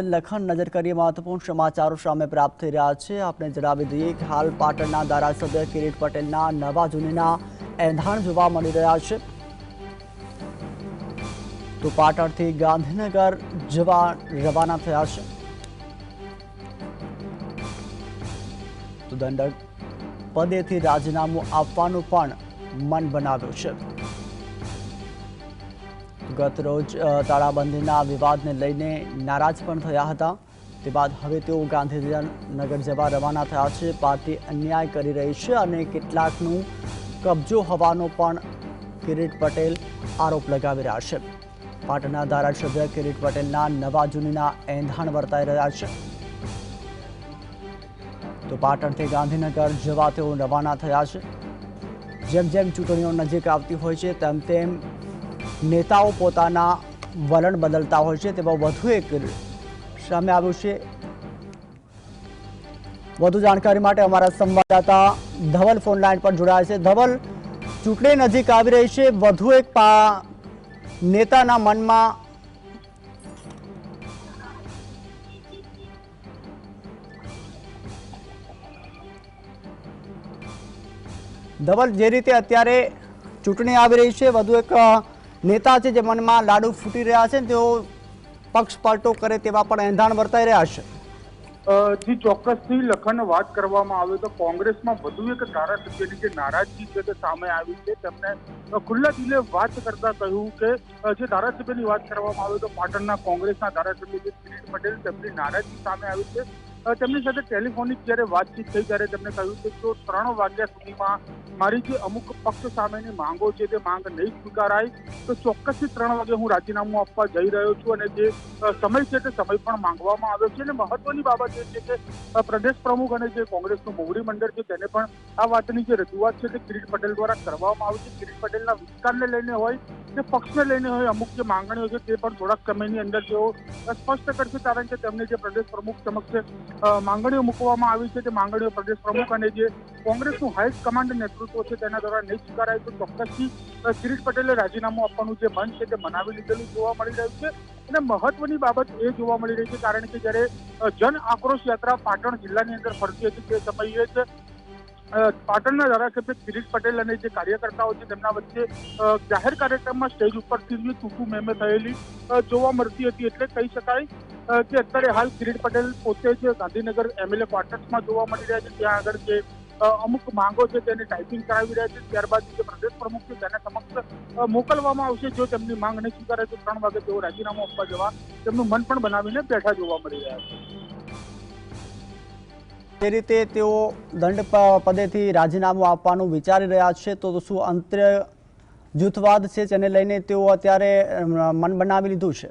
લખન નજર કરીએ મહત્વપૂર્ણ સમાચારો સામે પ્રાપ્ત થઈ રહ્યા છે। આપણે જણાવી દઈએ કે હાલ પાટણના ધારાસભ્ય કિરીટ પટેલના નવા જૂનીના એંધાણ જોવા મળી રહ્યા છે। તો પાટણથી ગાંધીનગર જવા રવાના થયા છે। તો દંડક પદેથી રાજીનામું આપવાનું પણ મન બનાવ્યું છે। ગત રોજ તાળાબંધીના વિવાદને લઈને નારાજ પણ થયા હતા। તે બાદ હવે તેઓ ગાંધીનગર જવા રવાના થયા છે। પાર્ટી અન્યાય કરી રહી છે અને કેટલાકનું કબજો હોવાનો પણ કિરીટ પટેલ આરોપ લગાવી રહ્યા છે। પાટણના ધારાસભ્ય કિરીટ પટેલના નવા જૂનીના એંધાણ વર્તાઈ રહ્યા છે। તો પાટણથી ગાંધીનગર જવા તેઓ રવાના થયા છે। જેમ જેમ ચૂંટણીઓ નજીક આવતી હોય છે તેમ તેમ નેતાઓ પોતાના વલણ બદલતા હોય છે। તેમાં વધુ એક સામે આવ્યું છે। વધુ જાણકારી માટે અમારા સંવાદદાતા ધવલ ફોન લાઈન પર જોડાયા છે। ધવલ, ચૂંટણી નજીક આવી રહી છે, વધુ એક નેતાના મનમાં ધવલ, જે રીતે અત્યારે ચૂંટણી આવી રહી છે, વધુ એક નેતા છે જે મનમાં લાડુ ફૂટી રહ્યા છે, તેઓ પક્ષ પલટો કરે તેવા પણ એંધાણ વર્તાઈ રહ્યા છે। જી ચોક્કસથી લખન વાત કરવામાં આવે તો કોંગ્રેસમાં વધુ એક ધારાસભ્યની જે નારાજગી છે તે સામે આવી છે। તેમને ખુલ્લા દિલે વાત કરતા કહ્યું કે જે ધારાસભ્યની વાત કરવામાં આવે તો પાટણના કોંગ્રેસના ધારાસભ્ય જે કિરીટ પટેલ, તેમની નારાજગી સામે આવી છે। તેમની સાથે ટેલિફોનિક જ્યારે વાતચીત થઈ ત્યારે તેમણે કહ્યું કે જો 3 વાગ્યા સુધીમાં મારી જે અમુક પક્ષ સામેની માંગો છે તે માંગ નહીં સ્વીકારાય તો ચોક્કસથી 3 વાગે હું રાજીનામું આપવા જઈ રહ્યો છું અને જે સમય છે તે સમય પણ માંગવામાં આવ્યો છે। અને મહત્વની બાબત એ છે કે પ્રદેશ પ્રમુખ અને જે કોંગ્રેસનું મોવડી મંડળ છે તેને પણ આ વાતની જે રજૂઆત છે તે કિરીટ પટેલ દ્વારા કરવામાં આવી છે। કિરીટ પટેલના વિસ્તારને લઈને હોય કે પક્ષને લઈને હોય, અમુક જે માંગણીઓ છે તે પણ થોડાક સમયની અંદર તેઓ સ્પષ્ટ કરશે, કારણ કે તેમને જે પ્રદેશ પ્રમુખ સમક્ષ માંગણીઓ મૂકવામાં આવી છે તે માંગણીઓ પ્રદેશ પ્રમુખ અને જે કોંગ્રેસનું હાઈકમાન્ડ નેતૃત્વ છે તેના દ્વારા નહીં સ્વીકારાય તો ચોક્કસથી કિરીટ પટેલે રાજીનામું આપવાનું જે મન છે તે મનાવી લીધેલું જોવા મળી રહ્યું છે। અને મહત્વની બાબત એ જોવા મળી રહી છે, કારણ કે જ્યારે જન આક્રોશ યાત્રા પાટણ જિલ્લાની અંદર ફરતી હતી તે સમયે જ પાટણના ધારાસભ્ય કિરીટ પટેલ અને જે કાર્યકર્તાઓ છે તેમના વચ્ચે જાહેર કાર્યક્રમમાં સ્ટેજ ઉપરથી તૂટુ મેમે થયેલી જોવા મળતી હતી। એટલે કહી શકાય કે અત્યારે હાલ કિરીટ પટેલ પોતે જ ગાંધીનગર એમએલએ ક્વાર્ટર્સમાં જોવા મળી રહ્યા છે। ત્યાં આગળ જે અમુક માંગો છે તેને ટાઈપિંગ કરાવી રહ્યા છે, ત્યારબાદ જે પ્રદેશ પ્રમુખ છે તેને સમક્ષ મોકલવામાં આવશે। જો તેમની માંગ નહીં સ્વીકારે તો 3 વાગે તેઓ રાજીનામું આપવા જવા તેમનું મન પણ બનાવીને બેઠા જોવા મળી રહ્યા છે। જે રીતે તેઓ દંડ પદેથી રાજીનામું આપવાનું વિચારી રહ્યા છે, તો શું અંતર જૂથવાદ છે જેને લઈને તેઓ અત્યારે મન બનાવી લીધું છે?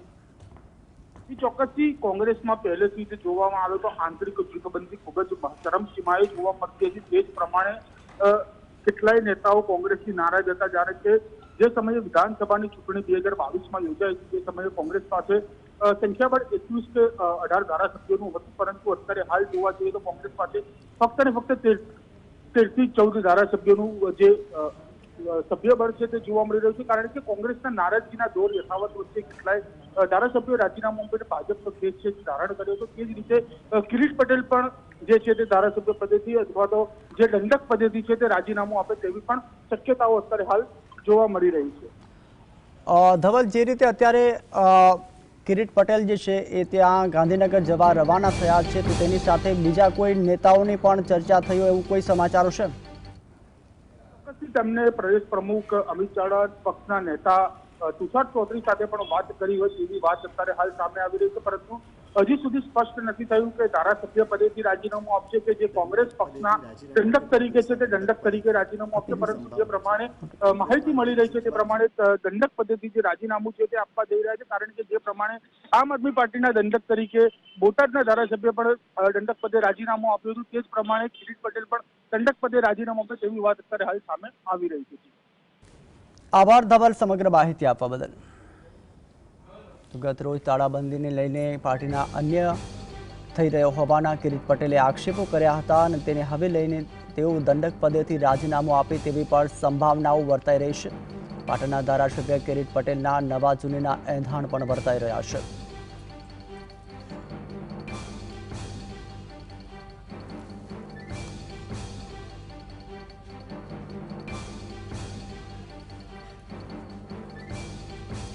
ચોક્કસથી કોંગ્રેસમાં પહેલેથી જ જોવામાં આવે તો આંતરિક જૂથબંધી ખૂબ જ ચરમસીમાએ જોવા મળતી હતી। તે જ પ્રમાણે કેટલાય નેતાઓ કોંગ્રેસથી નારાજ હતા, જ્યારે કે જે સમયે વિધાનસભાની ચૂંટણી 2022માં યોજાઈ હતી તે સમયે કોંગ્રેસ પાસે સંખ્યાબળ 21 કે 18 ધારાસભ્યોનું હતું, પરંતુ અત્યારે હાલ જોવા જઈએ તો કોંગ્રેસ પાસે ફક્ત ને ફક્ત 13 થી 14 ધારાસભ્યોનું જે સભ્યબળ છે તે જોવા મળી રહ્યું છે, કારણ કે કોંગ્રેસના નારાજગીના દોર યથાવત વચ્ચે કેટલાય ધારાસભ્યો રાજીનામું આપીને ભાજપનો કેસ છે ધારણ કર્યો હતો। તે જ રીતે કિરીટ પટેલ પણ જે છે તે ધારાસભ્ય પદેથી અથવા તો જે દંડક પદેથી છે તે રાજીનામું આપે તેવી પણ શક્યતાઓ અત્યારે હાલ જોવા મળી રહી છે। ધવલ, જે રીતે અત્યારે કિરીટ પટેલ જે છે એ ત્યાં ગાંધીનગર જવા રવાના થયા છે, તો તેની સાથે બીજા કોઈ નેતાઓની પણ ચર્ચા થઈ હોય એવું કોઈ સમાચારો છે? તેમને પ્રદેશ પ્રમુખ અમિત ચાવડા, પક્ષના નેતા તુષાર ચૌધરી સાથે પણ વાત કરી હોય તેવી વાત અત્યારે હાલ સામે આવી રહી છે, પરંતુ હજી સુધી સ્પષ્ટ નથી થયું કે ધારાસભ્ય પદેથી રાજીનામું આપશે કે જે કોંગ્રેસ પક્ષના દંડક તરીકે છે તે દંડક તરીકે રાજીનામું આપશે। પરંતુ જે પ્રમાણે માહિતી મળી રહી છે તે પ્રમાણે દંડક પદેથી જે રાજીનામું છે તે આપવા જઈ રહ્યા છે, કારણ કે જે પ્રમાણે આમ આદમી પાર્ટીના દંડક તરીકે બોટાદના ધારાસભ્ય પણ દંડક પદે રાજીનામું આપ્યું હતું, તે જ પ્રમાણે કિરીટ પટેલ પણ દંડક પદે રાજીનામું આપે તેવી વાત અત્યારે હાલ સામે આવી રહી છે। આભાર ધવલ સમગ્ર માહિતી આપવા બદલ। ગત રોજ તાળાબંધીને લઈને પાર્ટીના અન્ય થઈ રહ્યો હોવાના કિરીટ પટેલે આક્ષેપો કર્યા હતા અને તેને હવે લઈને તેઓ દંડક પદેથી રાજીનામું આપે તેવી પણ સંભાવનાઓ વર્તાઈ રહી છે। પાટણના ધારાસભ્ય કિરીટ પટેલના નવા જૂનીના એંધાણ પણ વર્તાઈ રહ્યા છે।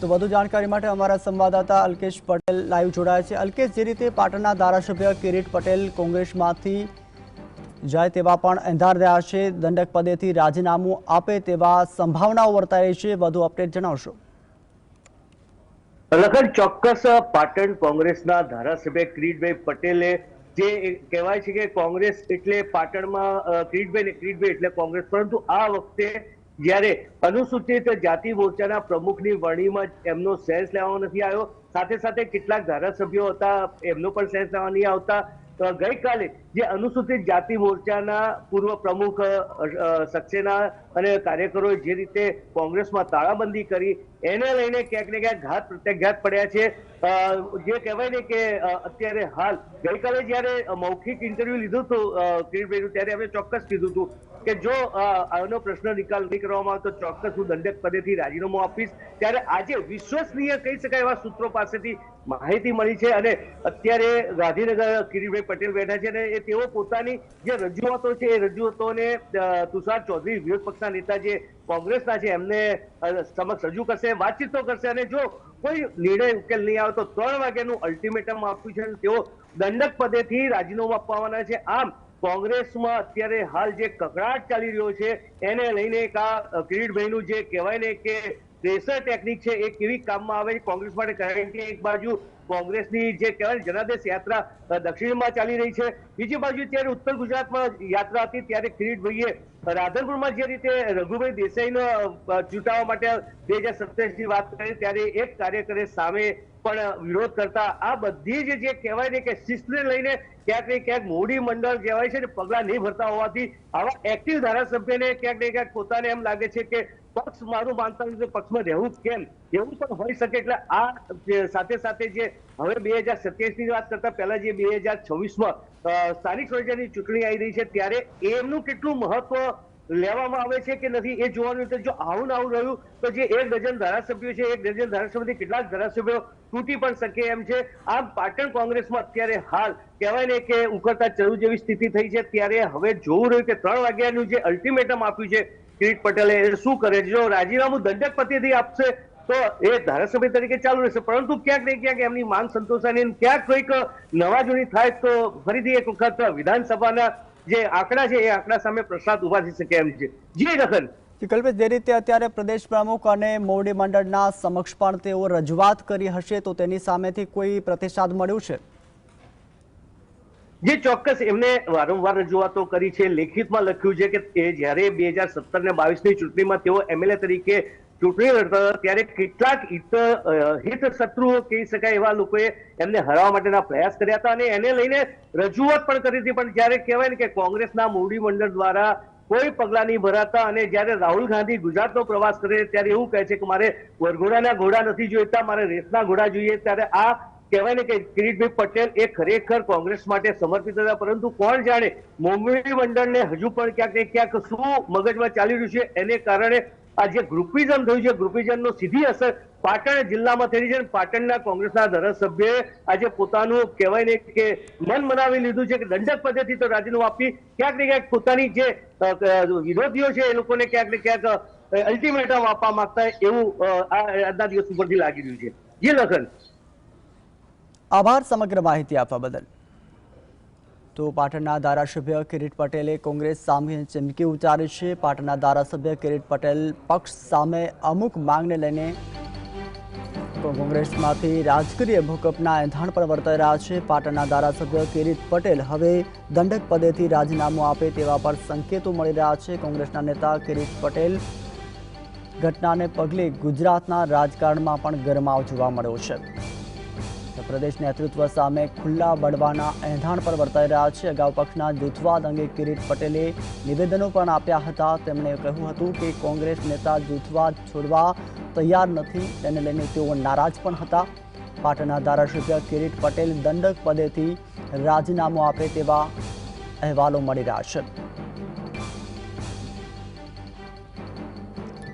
તો વધુ જાણકારી માટે અમારા સંવાદદાતા અલ્કેશ પટેલ લાઈવ જોડાયા છે। અલ્કેશ, જે રીતે પાટણના ધારાસભ્ય કિરીટ પટેલ કોંગ્રેસમાંથી જાય તેવા પણ એંધાર રહ્યા છે, દંડક પદેથી રાજીનામું આપે તેવા સંભાવનાઓ વર્તાઈ રહી છે, વધુ અપડેટ જણાવશો? લખન, ચોક્કસ પાટણ કોંગ્રેસના ધારાસભ્ય કિરીટભાઈ પટેલે જે કહેવાય છે કે કોંગ્રેસ એટલે પાટણમાં કિરીટભાઈ એટલે કોંગ્રેસ, પરંતુ આ વખતે જ્યારે અનુસૂચિત જાતિ મોરચાના પ્રમુખની વરણીમાં એમનો સેન્સ લેવામાં નથી આવ્યો, સાથે સાથે કેટલાક ધારાસભ્યો હતા એમનો પણ સેન્સ લેવા નહીં આવતા। ગઈકાલે જે અનુસૂચિત જાતિ મોરચાના પૂર્વ પ્રમુખ સક્સેના અને કાર્યકરોએ જે રીતે કોંગ્રેસમાં તાળાબંધી કરી એને લઈને ક્યાંક ને ક્યાંક ઘાત પ્રત્યાઘાત પડ્યા છે। જે કહેવાય ને કે અત્યારે હાલ ગઈકાલે જ્યારે મૌખિક ઇન્ટરવ્યુ લીધું હતું કિરીટભાઈનું, ત્યારે એમણે ચોક્કસ કીધું હતું કે જો આનો પ્રશ્ન નિકાલ નહીં કરવામાં આવે તો ચોક્કસ હું દંડક પદેથી રાજીનામું આપીશ। ત્યારે આજે વિશ્વસનીય કહી શકાય એવા સૂત્રો પાસેથી માહિતી મળી છે અને અત્યારે ગાંધીનગર કિરીટભાઈ પટેલ બેઠા છે અને તેઓ પોતાની જે રજૂઆતો છે એ રજૂઆતોને તુષાર ચૌધરી વિરોધ પક્ષના નેતા જે કોંગ્રેસના છે એમને સમક્ષ રજૂ કરશે, વાતચીતો કરશે અને જો કોઈ નિર્ણય ઉકેલ નહીં આવે તો 3 વાગ્યાનું અલ્ટિમેટમ આપ્યું છે અને તેઓ દંડક પદેથી રાજીનામું આપવાના છે। આમ કોંગ્રેસમાં અત્યારે હાલ જે કકળાટ ચાલી રહ્યો છે એને લઈને કિરીટભાઈનું જે કહેવાય ને કે પ્રેશર ટેકનિક છે એ કેવી કામમાં આવે છે કોંગ્રેસ માટે, કારણ કે એક બાજુ કોંગ્રેસની જે કહેવાય જનાદેશ યાત્રા દક્ષિણમાં ચાલી રહી છે, બીજી બાજુ ત્યારે ઉત્તર ગુજરાતમાં યાત્રા હતી ત્યારે કિરીટભાઈએ રાધનપુરમાં જે રીતે રઘુભાઈ દેસાઈને ચૂંટાવવા માટે 2027ની વાત કરી ત્યારે એક કાર્યકરે સામે પણ વિરોધ કરતા આ બધી જ જે કહેવાય ને કે શિસ્તને લઈને ક્યાંક ને ક્યાંક મોડી મંડળ કહેવાય છે ને પગલાં નહીં ભરતા હોવાથી આવા એક્ટિવ ધારાસભ્યને ક્યાંક ને ક્યાંક પોતાને એમ લાગે છે કે પક્ષ મારું માનતા નથી, પક્ષમાં રહેવું કેમ, એવું પણ હોઈ શકે। એટલે આ સાથે સાથે જે હવે 2027ની વાત કરતા પહેલા જે 2026માં સ્થાનિક સ્વરાજ્યની ચૂંટણી આવી રહી છે ત્યારે એમનું કેટલું મહત્વ લેવામાં આવે છે કે નથી એ જોવાનું છે। જો આવું રહ્યું તો જે 1 ડઝન ધારાસભ્યો છે 1 ડઝન ધારાસભ્યોથી કેટલાક ધારાસભ્યો તૂટી પણ શકે એમ છે। આમ પાટણ કોંગ્રેસમાં અત્યારે હાલ કહેવાય ને કે ઉકળતા ચરુ જેવી સ્થિતિ થઈ છે, ત્યારે હવે જોવું રહ્યું કે 3 વાગ્યાનું જે અલ્ટિમેટમ આપ્યું છે કિરીટ પટેલે એ શું કરે છે। જો રાજીનામું દંડક પદેથી આપશે તો એ ધારાસભ્ય તરીકે ચાલુ રહેશે, પરંતુ ક્યાંક ને ક્યાંક એમની માંગ સંતોષાની ક્યાંક કોઈક નવા જૂની થાય તો ફરીથી એક વખત વિધાનસભાના જે આંકડા છે એ આંકડા સામે પ્રશ્નાર્થ ઉભા થઈ શકે એમ છે। જી લખન। કલ્પેશ, જે રીતે અત્યારે પ્રદેશ પ્રમુખ અને મોવડી મંડળના સમક્ષ પણ તેઓ રજૂઆત કરી હશે તો તેની સામેથી કોઈ પ્રતિસાદ મળ્યું છે? જે ચોક્કસ એમને વારંવાર રજૂઆતો કરી છે, લેખિતમાં લખ્યું છે કે જ્યારે 2017 ને 22ની ચૂંટણીમાં તેઓ એમએલએ તરીકે ચૂંટણી લડતા ત્યારે કેટલાક હિત શત્રુઓ કહી શકાય એવા લોકોએ એમને હરાવવા માટેના પ્રયાસ કર્યા હતા અને એને લઈને રજૂઆત પણ કરી હતી, પણ જ્યારે કહેવાય ને કે કોંગ્રેસના મોવડી મંડળ દ્વારા કોઈ પગલાં નહીં ભરાતા અને જ્યારે રાહુલ ગાંધી ગુજરાતનો પ્રવાસ કરે ત્યારે એવું કહે છે કે મારે વરઘોડાના ઘોડા નથી જોઈતા, મારે રેસના ઘોડા જોઈએ, ત્યારે આ કહેવાય ને કે કિરીટભાઈ પટેલ એ ખરેખર કોંગ્રેસ માટે સમર્પિત હતા, પરંતુ કોણ જાણે મોવડી મંડળને હજુ પણ ક્યાંક ને ક્યાંક શું મગજમાં ચાલી રહ્યું છે એને કારણે આ જે ગ્રુપિઝમ થયું છે ગ્રુપિઝમનો સીધી અસર પાટણ જિલ્લામાં થઈ છે। પાટણના કોંગ્રેસના ધારાસભ્યએ આજે પોતાનું કહેવાય ને કે મન મનાવી લીધું છે કે દંડક પદેથી તો રાજીનામું આપી ક્યાંક ને ક્યાંક પોતાની જે વિરોધીઓ છે એ લોકોને ક્યાંક ને ક્યાંક અલ્ટિમેટમ આપવા માંગતા એવું આજના દિવસ ઉપરથી લાગી રહ્યું છે। જી લખન। આભાર સમગ્ર માહિતી આપવા બદલ। તો પાટણના ધારાસભ્ય કિરીટ પટેલે કોંગ્રેસ સામે ચીમકી ઉચ્ચારી છે। પાટણના ધારાસભ્ય કિરીટ પટેલ પક્ષ સામે અમુક માંગને લઈને કોંગ્રેસમાંથી રાજકીય ભૂકંપના એંધાણ પણ વર્તાઈ રહ્યા છે। પાટણના ધારાસભ્ય કિરીટ પટેલ હવે દંડક પદેથી રાજીનામું આપે તેવા પર સંકેતો મળી રહ્યા છે। કોંગ્રેસના નેતા કિરીટ પટેલ ઘટનાને પગલે ગુજરાતના રાજકારણમાં પણ ગરમાવ જોવા મળ્યો છે। પ્રદેશ નેતૃત્વ સામે ખુલ્લા બળવાના એંધાણ પર વર્તાઈ રહ્યા છે। અગાઉ પક્ષના જૂથવાદ અંગે કિરીટ પટેલે નિવેદનો પણ આપ્યા હતા। તેમણે કહ્યું હતું કે કોંગ્રેસ નેતા જૂથવાદ છોડવા તૈયાર નથી, તેને લઈને તેઓ નારાજ પણ હતા। પાટણના ધારાસભ્ય કિરીટ પટેલ દંડક પદેથી રાજીનામું આપે તેવા અહેવાલો મળી રહ્યા છે।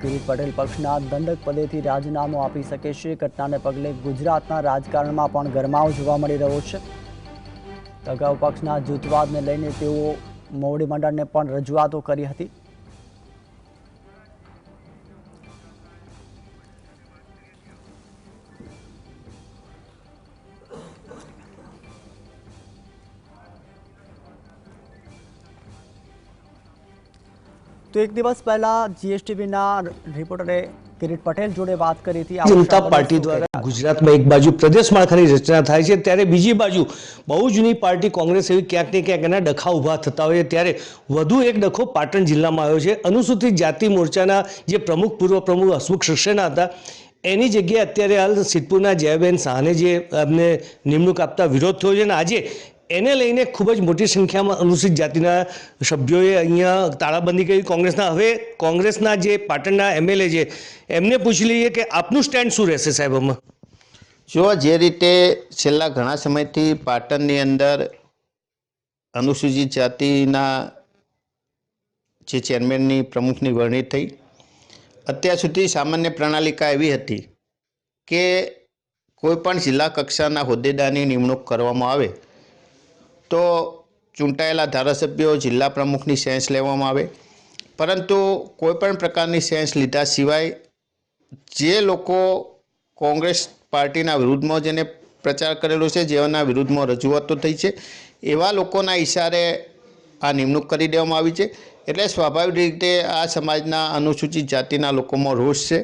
કિરીટ પટેલ પક્ષના દંડક પદેથી રાજીનામું આપી શકે છે। ઘટનાને પગલે ગુજરાતના રાજકારણમાં પણ ગરમાવ જોવા મળી રહ્યો છે। અગાઉ પક્ષના જૂથવાદને લઈને તેઓ મોવડી મંડળને પણ રજૂઆતો કરી હતી। તો એક દિવસ પહેલા જીએસટીવીના રિપોર્ટરે કિરીટ પટેલ જોડે વાત કરી હતી। જનતા પાર્ટી દ્વારા ગુજરાતમાં એક બાજુ પ્રદેશ માળખાની રચના થાય છે, ત્યારે બીજી બાજુ બહુ જૂની પાર્ટી કોંગ્રેસ એવી ક્યાંક ને ક્યાંક એના ડખા ઊભા થતા હોય, ત્યારે વધુ એક ડખો પાટણ જિલ્લામાં આવ્યો છે। અનુસૂચિત જાતિ મોરચાના જે પૂર્વ પ્રમુખ હસમુખ સક્સેના હતા, એની જગ્યાએ અત્યારે હાલ સિદ્ધપુરના જયાબેન શાહને જે એમને નિમણૂક આપતા વિરોધ થયો છે, અને આજે એને લઈને ખૂબ જ મોટી સંખ્યામાં અનુસૂચિત જાતિના સભ્યોએ અહીંયા તાળાબંધી કરી કોંગ્રેસના। હવે કોંગ્રેસના જે પાટણના એમએલએ છે એમને પૂછી લઈએ કે આપનું સ્ટેન્ડ શું રહેશે સાહેબ? આમાં જો જે રીતે છેલ્લા ઘણા સમયથી પાટણની અંદર અનુસૂચિત જાતિના જે ચેરમેનની પ્રમુખની વરણી થઈ, અત્યાર સુધી સામાન્ય પ્રણાલિકા એવી હતી કે કોઈપણ જિલ્લા કક્ષાના હોદ્દેદારની નિમણૂક કરવામાં આવે તો ચૂંટાયેલા ધારાસભ્યો જિલ્લા પ્રમુખની સેન્સ લેવામાં આવે, પરંતુ કોઈપણ પ્રકારની સેન્સ લીધા સિવાય જે લોકો કોંગ્રેસ પાર્ટીના વિરુદ્ધમાં જેને પ્રચાર કરેલો છે, જેઓના વિરુદ્ધમાં રજૂઆતો થઈ છે, એવા લોકોના ઇશારે આ નિમણૂક કરી દેવામાં આવી છે। એટલે સ્વાભાવિક રીતે આ સમાજના અનુસૂચિત જાતિના લોકોમાં રોષ છે।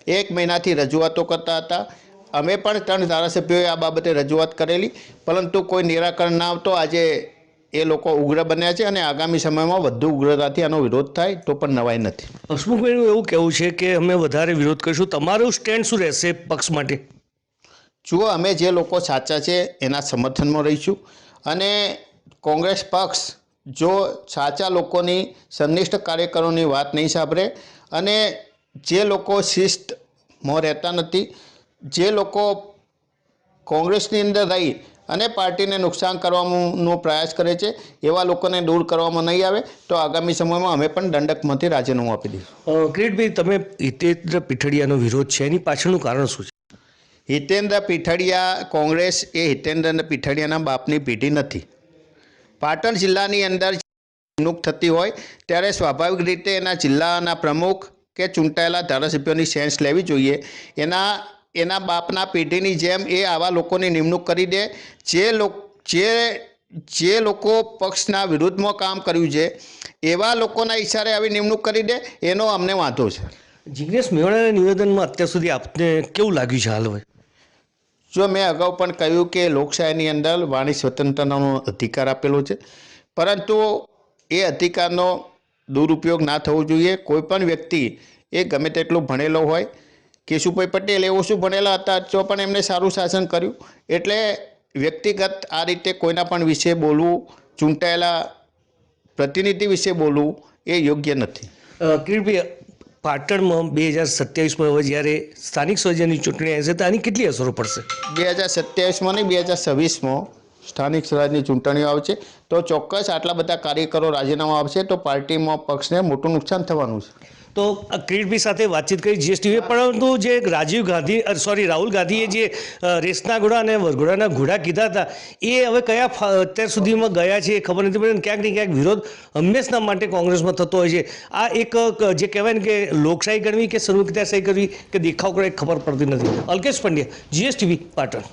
1 મહિનાથી રજૂઆતો કરતા હતા, અમે પણ 3 ધારાસભ્યોએ આ બાબતે રજૂઆત કરેલી, પરંતુ કોઈ નિરાકરણ ના આવતો આજે એ લોકો ઉગ્ર બન્યા છે અને આગામી સમયમાં વધુ ઉગ્રતાથી આનો વિરોધ થાય તો પણ નવાઈ નથી। હસમુખભાઈનું એવું કહેવું છે કે અમે વધારે વિરોધ કરીશું, તમારું સ્ટેન્ડ શું રહેશે પક્ષ માટે? જુઓ, અમે જે લોકો સાચા છે એના સમર્થનમાં રહીશું, અને કોંગ્રેસ પક્ષ જો સાચા લોકોની સંનિષ્ઠ કાર્યકરોની વાત નહીં સાંભળે અને જે લોકો શિસ્તમાં રહેતા નથી, જે લોકો કોંગ્રેસની અંદર રહી અને પાર્ટીને નુકસાન કરવાનો પ્રયાસ કરે છે, એવા લોકોને દૂર કરવામાં નહીં આવે તો આગામી સમયમાં અમે પણ દંડકમાંથી રાજીનામું આપી દઈશું। કિરીટભાઈ, તમે હિતેન્દ્ર પીઠડિયાનો વિરોધ છે, એની પાછળનું કારણ શું છે? હિતેન્દ્ર પીઠડિયા, કોંગ્રેસ એ હિતેન્દ્ર પીઠડિયાના બાપની પેઢી નથી। પાટણ જિલ્લાની અંદર નિમણૂક થતી હોય ત્યારે સ્વાભાવિક રીતે એના જિલ્લાના પ્રમુખ કે ચૂંટાયેલા ધારાસભ્યોની સેન્સ લેવી જોઈએ। એના બાપના પેઢીની જેમ એ આવા લોકોની નિમણૂક કરી દે, જે લોકો પક્ષના વિરુદ્ધમાં કામ કર્યું છે એવા લોકોના ઇશારે આવી નિમણૂક કરી દે, એનો અમને વાંધો છે। જિગ્નેશ મેવાણાના નિવેદનમાં અત્યાર સુધી આપને કેવું લાગ્યું છે હાલ? જો મેં અગાઉ પણ કહ્યું કે લોકશાહીની અંદર વાણી સ્વતંત્રતાનો અધિકાર આપેલો છે, પરંતુ એ અધિકારનો દુરુપયોગ ના થવો જોઈએ। કોઈપણ વ્યક્તિ એ ગમે તેટલું ભણેલો હોય, કેશુભાઈ પટેલ એવો શું ભણેલા હતા તો પણ એમને સારું શાસન કર્યું, એટલે વ્યક્તિગત આ રીતે કોઈના પણ વિશે બોલવું, ચૂંટાયેલા પ્રતિનિધિ વિશે બોલવું એ યોગ્ય નથી। કિરીટભાઈ, પાટણમાં 2027માં હવે જ્યારે સ્થાનિક સ્વરાજ્યની ચૂંટણી આવશે તો આની કેટલી અસરો પડશે? 2027માં નહીં, 2026માં સ્થાનિક સ્વરાજની ચૂંટણીઓ આવશે તો ચોક્કસ આટલા બધા કાર્યકરો રાજીનામા આપશે તો પાર્ટીમાં પક્ષને મોટું નુકસાન થવાનું છે। તો કિરીટભાઈ સાથે વાતચીત કરી જીએસટીવીએ, પરંતુ જે રાહુલ ગાંધીએ જે રેસના ઘોડા અને વરઘોડાના ઘોડા કીધા હતા એ હવે કયા અત્યાર સુધીમાં ગયા છે એ ખબર નથી પડતી। ક્યાંક ને ક્યાંક વિરોધ હંમેશના માટે કોંગ્રેસમાં થતો હોય છે। આ એક જે કહેવાય ને કે લોકશાહી ગણવી કે સર્વગ્રાહી કરવી કે દેખાવ કરે ખબર પડતી નથી। અલ્કેશ પંડ્યા, જીએસટીવી, પાટણ।